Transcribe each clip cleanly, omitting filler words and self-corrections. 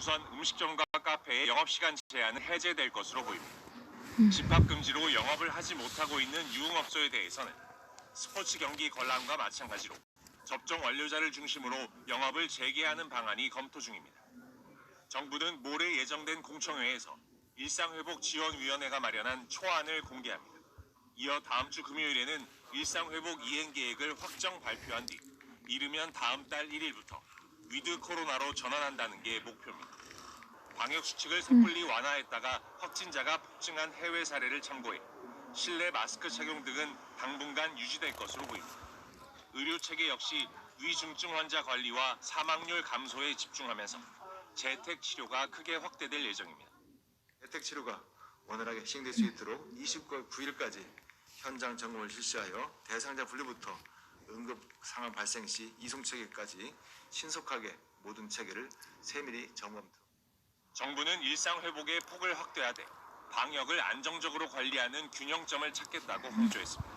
우선 음식점과 카페의 영업시간 제한은 해제될 것으로 보입니다. 집합금지로 영업을 하지 못하고 있는 유흥업소에 대해서는 스포츠 경기 관람과 마찬가지로 접종 완료자를 중심으로 영업을 재개하는 방안이 검토 중입니다. 정부는 모레 예정된 공청회에서 일상회복지원위원회가 마련한 초안을 공개합니다. 이어 다음 주 금요일에는 일상회복 이행 계획을 확정 발표한 뒤 이르면 다음 달 1일부터 위드 코로나로 전환한다는 게 목표입니다. 방역수칙을 섣불리 완화했다가 확진자가 폭증한 해외 사례를 참고해 실내 마스크 착용 등은 당분간 유지될 것으로 보입니다. 의료체계 역시 위중증 환자 관리와 사망률 감소에 집중하면서 재택치료가 크게 확대될 예정입니다. 재택치료가 원활하게 시행될 수 있도록 29일 현장 점검을 실시하여 대상자 분류부터 응급 상황 발생 시 이송 체계까지 신속하게 모든 체계를 세밀히 점검. 정부는 일상 회복의 폭을 확대하되 방역을 안정적으로 관리하는 균형점을 찾겠다고 강조했습니다.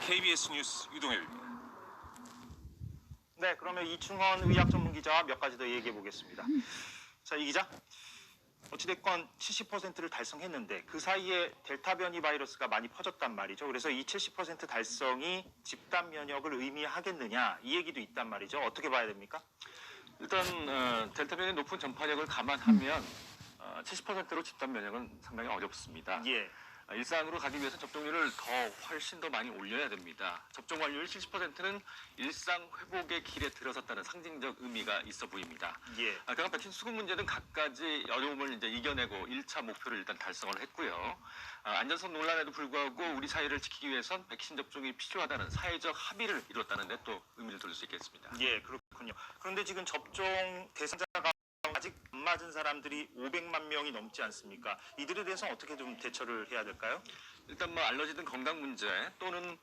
KBS 뉴스 유동엽입니다. 네, 그러면 이충헌 의학 전문 기자와 몇 가지 더 얘기해 보겠습니다. 자, 이 기자. 어찌됐건 70%를 달성했는데 그 사이에 델타 변이 바이러스가 많이 퍼졌단 말이죠. 그래서 이 70% 달성이 집단 면역을 의미하겠느냐 이 얘기도 있단 말이죠. 어떻게 봐야 됩니까? 일단 델타 변이의 높은 전파력을 감안하면 70%로 집단 면역은 상당히 어렵습니다. 예. 일상으로 가기 위해서 접종률을 훨씬 더 많이 올려야 됩니다. 접종 완료율 70%는 일상 회복의 길에 들어섰다는 상징적 의미가 있어 보입니다. 예. 그간 백신 수급 문제 등 갖가지 어려움을 이제 이겨내고 1차 목표를 일단 달성을 했고요. 안전성 논란에도 불구하고 우리 사회를 지키기 위해선 백신 접종이 필요하다는 사회적 합의를 이뤘다는 데 또 의미를 둘 수 있겠습니다. 예, 그렇군요. 그런데 지금 접종 대상자가 아직 안 맞은 사람들이 500만 명이 넘지 않습니까? 이들에 대해서는 어떻게 좀 대처를 해야 될까요? 일단 뭐 알러지 등 건강 문제 또는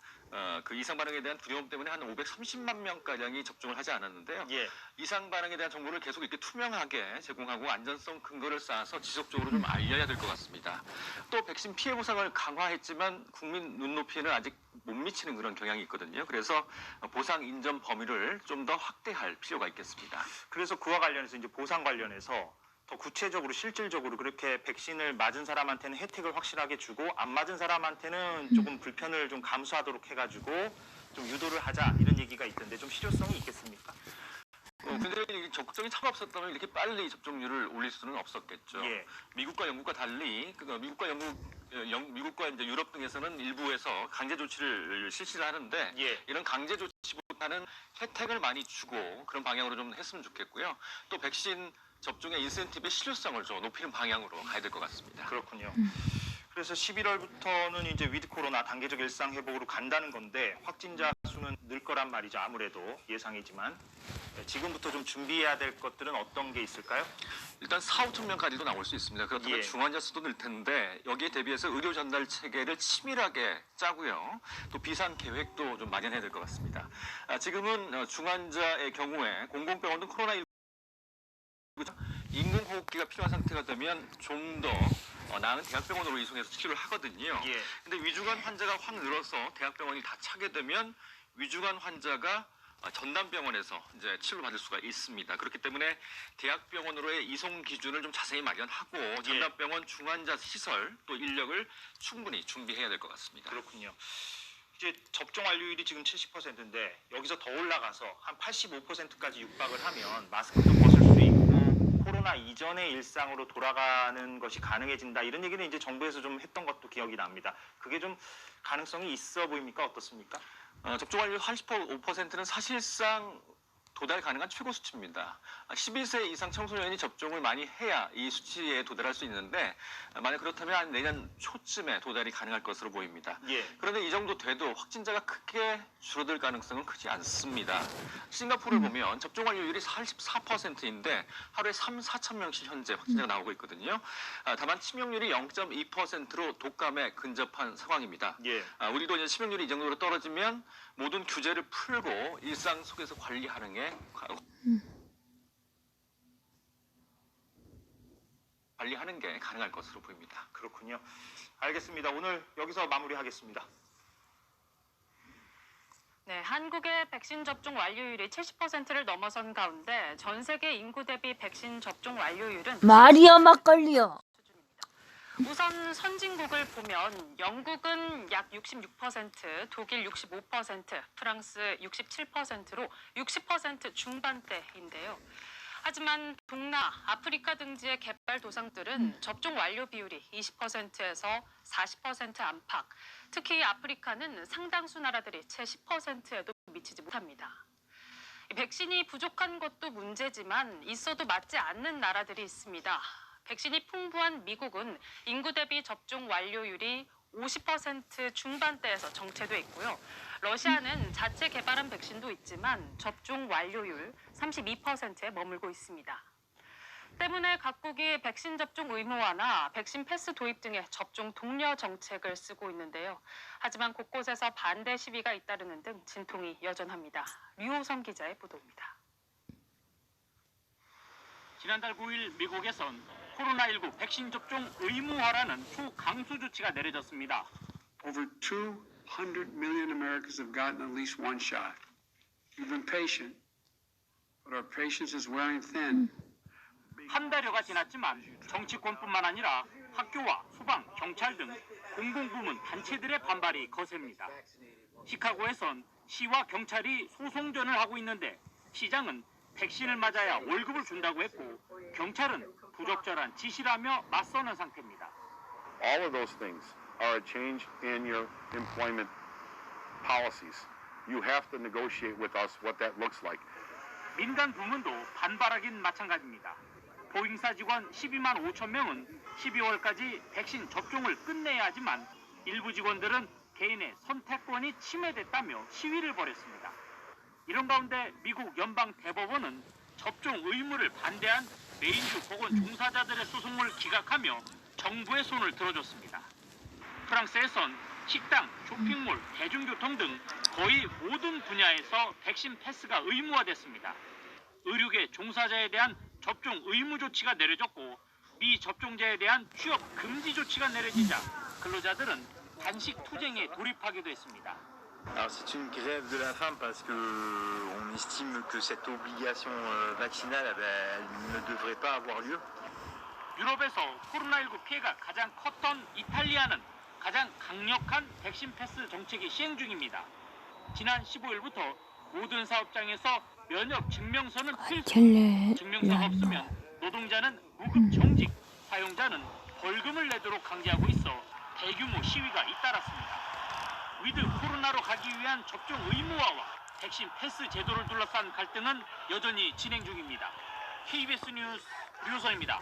그 이상 반응에 대한 두려움 때문에 한 530만 명가량이 접종을 하지 않았는데요. 예. 이상 반응에 대한 정보를 계속 이렇게 투명하게 제공하고 안전성 근거를 쌓아서 지속적으로 좀 알려야 될 것 같습니다. 또 백신 피해 보상을 강화했지만 국민 눈높이에는 아직 못 미치는 그런 경향이 있거든요. 그래서 보상 인정 범위를 좀 더 확대할 필요가 있겠습니다. 그래서 그와 관련해서 이제 보상 관련해서 더 구체적으로 실질적으로 그렇게 백신을 맞은 사람한테는 혜택을 확실하게 주고 안 맞은 사람한테는 조금 불편을 좀 감수하도록 해가지고 좀 유도를 하자 이런 얘기가 있던데 좀 실효성이 있겠습니까? 근데 적극적인 차가 없었다면 이렇게 빨리 접종률을 올릴 수는 없었겠죠. 예. 미국과 영국과 달리 미국과 이제 유럽 등에서는 일부에서 강제 조치를 실시를 하는데 예. 이런 강제 조치보다는 혜택을 많이 주고 그런 방향으로 좀 했으면 좋겠고요. 또 백신 접종의 인센티브의 실효성을 좀 높이는 방향으로 가야 될 것 같습니다. 그렇군요. 그래서 11월부터는 이제 위드 코로나 단계적 일상 회복으로 간다는 건데 확진자 수는 늘 거란 말이죠. 아무래도 예상이지만 지금부터 좀 준비해야 될 것들은 어떤 게 있을까요? 일단 4,5천 명까지도 나올 수 있습니다. 그렇다면 예. 중환자 수도 늘 텐데 여기에 대비해서 의료 전달 체계를 치밀하게 짜고요. 또 비상 계획도 좀 마련해야 될 것 같습니다. 지금은 중환자의 경우에 공공병원 등 코로나19 인공호흡기가 필요한 상태가 되면 좀 더 나은 대학병원으로 이송해서 치료를 하거든요. 예. 근데 위중한 환자가 확 늘어서 대학병원이 다 차게 되면 위중한 환자가 전담병원에서 이제 치료를 받을 수가 있습니다. 그렇기 때문에 대학병원으로의 이송 기준을 좀 자세히 마련하고 전담병원 중환자 시설 또 인력을 충분히 준비해야 될 것 같습니다. 그렇군요. 이제 접종 완료율이 지금 70%인데 여기서 더 올라가서 한 85%까지 육박을 하면 마스크도 벗을 수 있고 코로나 이전의 일상으로 돌아가는 것이 가능해진다 이런 얘기는 이제 정부에서 좀 했던 것도 기억이 납니다. 그게 좀 가능성이 있어 보입니까? 어떻습니까? 접종 완료율 85%는 사실상 도달 가능한 최고 수치입니다. 12세 이상 청소년이 접종을 많이 해야 이 수치에 도달할 수 있는데 만약 그렇다면 내년 초쯤에 도달이 가능할 것으로 보입니다. 예. 그런데 이 정도 돼도 확진자가 크게 줄어들 가능성은 크지 않습니다. 싱가포르를 보면 접종 완료율이 44%인데 하루에 4천 명씩 현재 확진자가 나오고 있거든요. 다만 치명률이 0.2%로 독감에 근접한 상황입니다. 예. 우리도 이제 치명률이 이 정도로 떨어지면 모든 규제를 풀고 일상 속에서 관리하는 게 가능할 것으로 보입니다. 그렇군요. 알겠습니다. 오늘 여기서 마무리하겠습니다. 네. 네, 한국의 백신 접종 완료율이 70%를 넘어선 가운데 전 세계 인구 대비 백신 접종 완료율은 말이야 막걸리요. 수준입니다. 우선 선진국을 보면 영국은 약 66%, 독일 65%, 프랑스 67%로 60% 중반대인데요. 하지만 동남, 아프리카 등지의 개발도상들은 접종 완료 비율이 20%에서 40% 안팎, 특히 아프리카는 상당수 나라들이 채 10%에도 미치지 못합니다. 백신이 부족한 것도 문제지만 있어도 맞지 않는 나라들이 있습니다. 백신이 풍부한 미국은 인구 대비 접종 완료율이 50% 중반대에서 정체돼 있고요. 러시아는 자체 개발한 백신도 있지만 접종 완료율 32%에 머물고 있습니다. 때문에 각국이 백신 접종 의무화나 백신 패스 도입 등의 접종 독려 정책을 쓰고 있는데요. 하지만 곳곳에서 반대 시위가 잇따르는 등 진통이 여전합니다. 류호성 기자의 보도입니다. 지난달 9일 미국에선 코로나19 백신 접종 의무화라는 초강수 조치가 내려졌습니다. Over 200 million Americans have gotten at least one shot. We've been patient, but our patience is wearing thin. 한 달여가 지났지만 정치권뿐만 아니라 학교와 소방, 경찰 등 공공부문 단체들의 반발이 거셉니다. 시카고에선 시와 경찰이 소송전을 하고 있는데 시장은 백신을 맞아야 월급을 준다고 했고 경찰은 부적절한 지시라며 맞서는 상태입니다. All of those things are a change in your employment policies. You have to negotiate with us what that looks like. 민간 부문도 반발하긴 마찬가지입니다. 보잉사 직원 12만 5천 명은 12월까지 백신 접종을 끝내야 하지만 일부 직원들은 개인의 선택권이 침해됐다며 시위를 벌였습니다. 이런 가운데 미국 연방 대법원은 접종 의무를 반대한 메인주 보건 종사자들의 소송을 기각하며 정부의 손을 들어줬습니다. 프랑스에선 식당, 쇼핑몰, 대중교통 등 거의 모든 분야에서 백신 패스가 의무화됐습니다. 의료계 종사자에 대한 접종 의무 조치가 내려졌고 미접종자에 대한 취업 금지 조치가 내려지자 근로자들은 단식 투쟁에 돌입하기도 했습니다. Alors c'est une grève de la faim parce que on estime que cette obligation vaccinale elle ne devrait pas avoir lieu. 유럽에서 코로나19 피해가 가장 컸던 이탈리아는 가장 강력한 백신 패스 정책이 시행 중입니다. 지난 15일부터 모든 사업장에서 면역 증명서는 필수. 증명서가 없으면 노동자는 무급 정직, 사용자는 벌금을 내도록 강제하고 있어 대규모 시위가 잇따랐습니다. 위드 코로나로 가기 위한 접종 의무화와 백신 패스 제도를 둘러싼 갈등은 여전히 진행 중입니다. KBS 뉴스 류선입니다.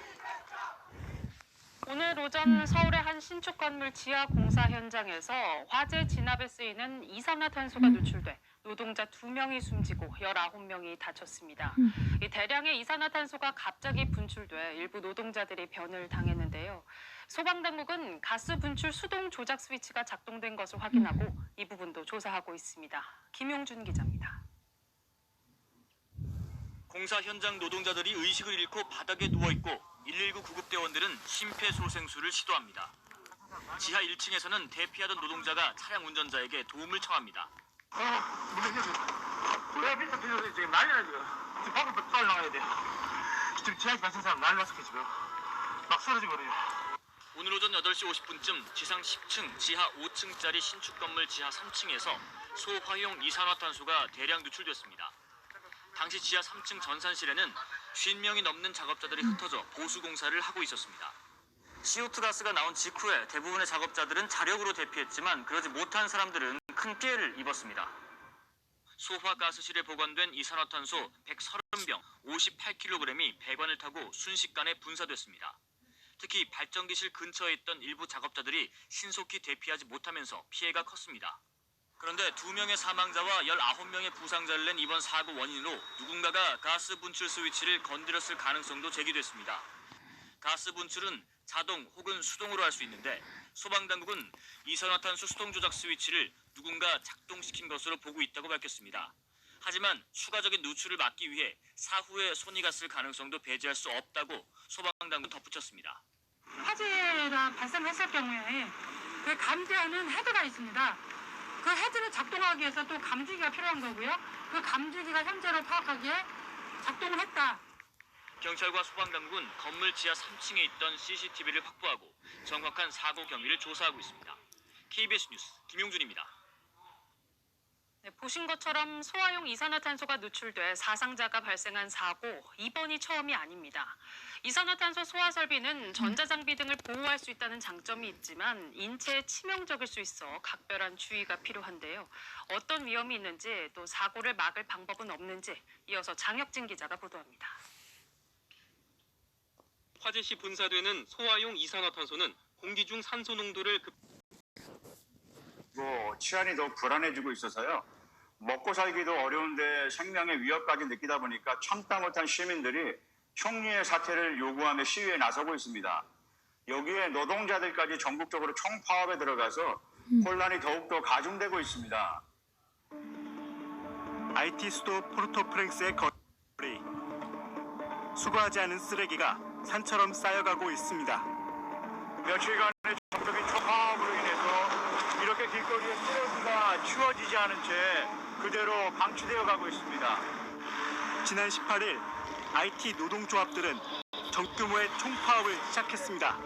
오늘 오전 서울의 한 신축 건물 지하 공사 현장에서 화재 진압에 쓰이는 이산화탄소가 누출돼 노동자 2명이 숨지고 19명이 다쳤습니다. 이 대량의 이산화탄소가 갑자기 분출돼 일부 노동자들이 변을 당했는데요. 소방당국은 가스 분출 수동 조작 스위치가 작동된 것을 확인하고 이 부분도 조사하고 있습니다. 김용준 기자입니다. 공사 현장 노동자들이 의식을 잃고 바닥에 누워있고 119 구급대원들은 심폐소생술을 시도합니다. 지하 1층에서는 대피하던 노동자가 차량 운전자에게 도움을 청합니다. 지금 난리 나요. 지금 밖으로 나가야 돼요. 지금 지하에서 발생 사람 난리 났어 지금. 막 쓰러지고 그래요. 오늘 오전 8시 50분쯤 지상 10층, 지하 5층짜리 신축 건물 지하 3층에서 소화용 이산화탄소가 대량 누출됐습니다. 당시 지하 3층 전산실에는 50명이 넘는 작업자들이 흩어져 보수공사를 하고 있었습니다. CO2 가스가 나온 직후에 대부분의 작업자들은 자력으로 대피했지만 그러지 못한 사람들은 큰 피해를 입었습니다. 소화가스실에 보관된 이산화탄소 130병 58kg이 배관을 타고 순식간에 분사됐습니다. 특히 발전기실 근처에 있던 일부 작업자들이 신속히 대피하지 못하면서 피해가 컸습니다. 그런데 2명의 사망자와 19명의 부상자를 낸 이번 사고 원인으로 누군가가 가스 분출 스위치를 건드렸을 가능성도 제기됐습니다. 가스 분출은 자동 혹은 수동으로 할 수 있는데 소방당국은 이산화탄소 수동 조작 스위치를 누군가 작동시킨 것으로 보고 있다고 밝혔습니다. 하지만 추가적인 누출을 막기 위해 사후에 손이 갔을 가능성도 배제할 수 없다고 소방당국은 덧붙였습니다. 화재가 발생했을 경우에 그 감지하는 헤드가 있습니다. 그 헤드를 작동하기 위해서 또 감지기가 필요한 거고요. 그 감지기가 현재로 파악하기에 작동을 했다. 경찰과 소방당국은 건물 지하 3층에 있던 CCTV를 확보하고 정확한 사고 경위를 조사하고 있습니다. KBS 뉴스 김용준입니다. 네, 보신 것처럼 소화용 이산화탄소가 누출돼 사상자가 발생한 사고, 이번이 처음이 아닙니다. 이산화탄소 소화 설비는 전자장비 등을 보호할 수 있다는 장점이 있지만 인체에 치명적일 수 있어 각별한 주의가 필요한데요. 어떤 위험이 있는지 또 사고를 막을 방법은 없는지 이어서 장혁진 기자가 보도합니다. 화재 시 분사되는 소화용 이산화탄소는 공기 중 산소 농도를 치안이 더 불안해지고 있어서요. 먹고 살기도 어려운데 생명의 위협까지 느끼다 보니까 참다 못한 시민들이 총리의 사퇴를 요구하며 시위에 나서고 있습니다. 여기에 노동자들까지 전국적으로 총파업에 들어가서 혼란이 더욱더 가중되고 있습니다. IT 수도 포르토프랭스의 거리, 수거하지 않은 쓰레기가 산처럼 쌓여가고 있습니다. 며칠간의 전국적인 총파업으로 인해서 이렇게 길거리에 쓰레기가 치워지지 않은 채 그대로 방치되어 가고 있습니다. 지난 18일 IT 노동조합들은 전규모의 총파업을 시작했습니다.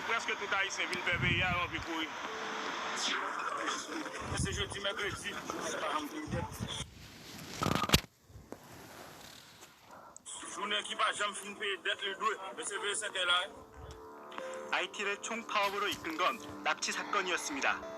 presque tout haïtien vient faire payer à puis pour c'est jeudi mercredi journée qui va jamais fin payer dette le doué mais c'est 25 là IT를 총파업으로 이끈 건 납치 사건이었습니다.